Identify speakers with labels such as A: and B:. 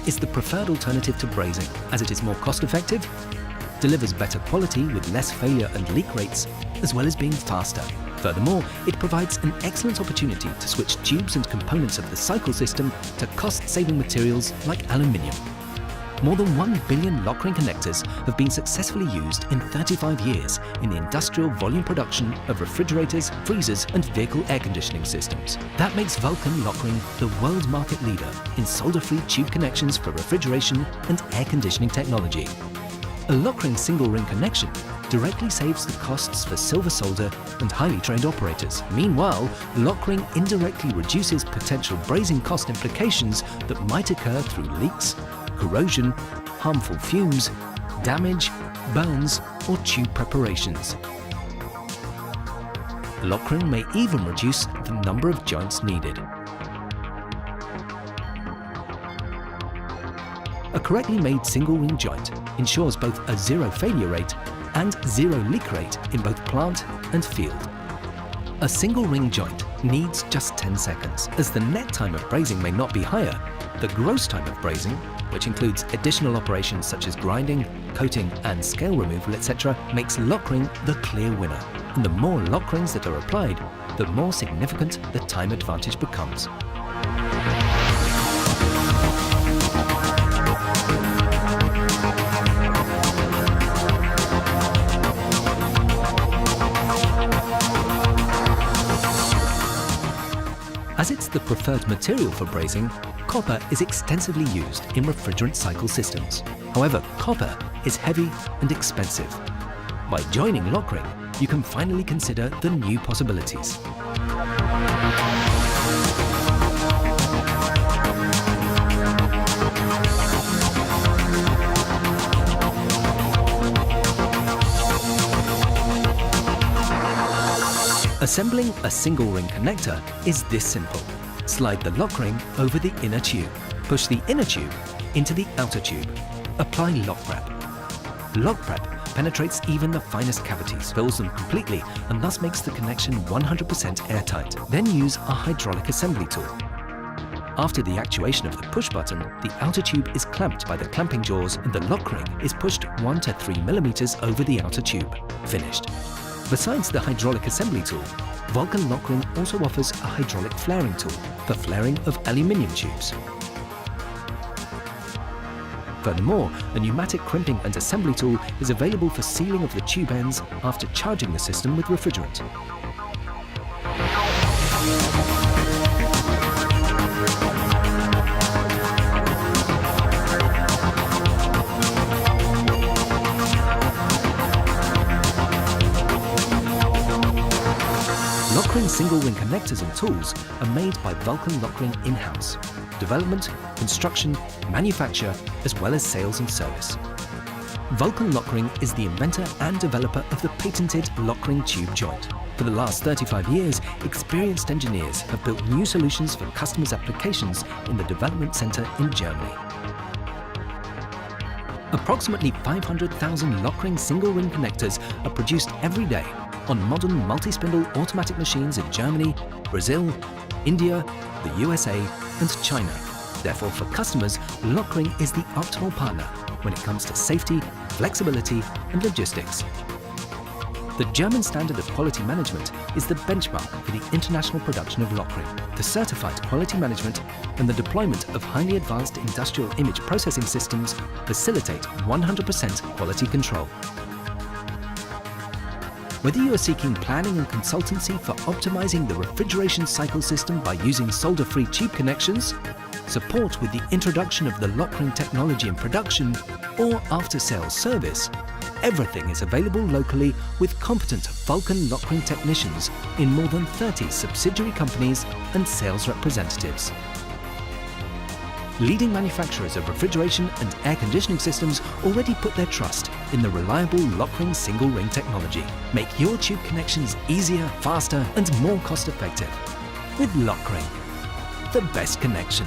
A: is the preferred alternative to brazing, as it is more cost-effective, delivers better quality with less failure and leak rates, as well as being faster. Furthermore, it provides an excellent opportunity to switch tubes and components of the cycle system to cost-saving materials like aluminium. More than 1 billion LOKRING connectors have been successfully used in 35 years in the industrial volume production of refrigerators, freezers and vehicle air conditioning systems. That makes Vulcan LOKRING the world market leader in solder-free tube connections for refrigeration and air conditioning technology. A LOKRING single ring connection directly saves the costs for silver solder and highly trained operators. Meanwhile, LOKRING indirectly reduces potential brazing cost implications that might occur through leaks, corrosion, harmful fumes, damage, burns or tube preparations. LOKRING may even reduce the number of joints needed. A correctly made single ring joint ensures both a zero failure rate and zero leak rate in both plant and field. A single ring joint needs just 10 seconds. As the net time of brazing may not be higher, the gross time of brazing, which includes additional operations such as grinding, coating and scale removal, etc., makes LOKRING the clear winner. And the more LOKRINGs that are applied, the more significant the time advantage becomes. As it's the preferred material for brazing, copper is extensively used in refrigerant cycle systems. However, copper is heavy and expensive. By joining LOKRING, you can finally consider the new possibilities. Assembling a single ring connector is this simple. Slide the LOKRING over the inner tube. Push the inner tube into the outer tube. Apply LOKPrep. LOKPrep penetrates even the finest cavities, fills them completely, and thus makes the connection 100% airtight. Then use a hydraulic assembly tool. After the actuation of the push button, the outer tube is clamped by the clamping jaws and the LOKRING is pushed 1 to 3 millimeters over the outer tube. Finished. Besides the hydraulic assembly tool, Vulcan LOKRING also offers a hydraulic flaring tool for flaring of aluminium tubes. Furthermore, a pneumatic crimping and assembly tool is available for sealing of the tube ends after charging the system with refrigerant. LOKRING single ring connectors and tools are made by Vulcan LOKRING in-house. Development, construction, manufacture, as well as sales and service. Vulcan LOKRING is the inventor and developer of the patented LOKRING tube joint. For the last 35 years, experienced engineers have built new solutions for customers' applications in the development center in Germany. Approximately 500,000 LOKRING single ring connectors are produced every day on modern multi-spindle automatic machines in Germany, Brazil, India, the USA and China. Therefore, for customers, LOKRING is the optimal partner when it comes to safety, flexibility and logistics. The German standard of quality management is the benchmark for the international production of LOKRING. The certified quality management and the deployment of highly advanced industrial image processing systems facilitate 100% quality control. Whether you are seeking planning and consultancy for optimizing the refrigeration cycle system by using solder-free tube connections, support with the introduction of the LOKRING technology in production, or after-sales service, everything is available locally with competent Vulcan LOKRING technicians in more than 30 subsidiary companies and sales representatives. Leading manufacturers of refrigeration and air conditioning systems already put their trust in the reliable LOKRING single ring technology. Make your tube connections easier, faster and more cost-effective. With LOKRING, the best connection.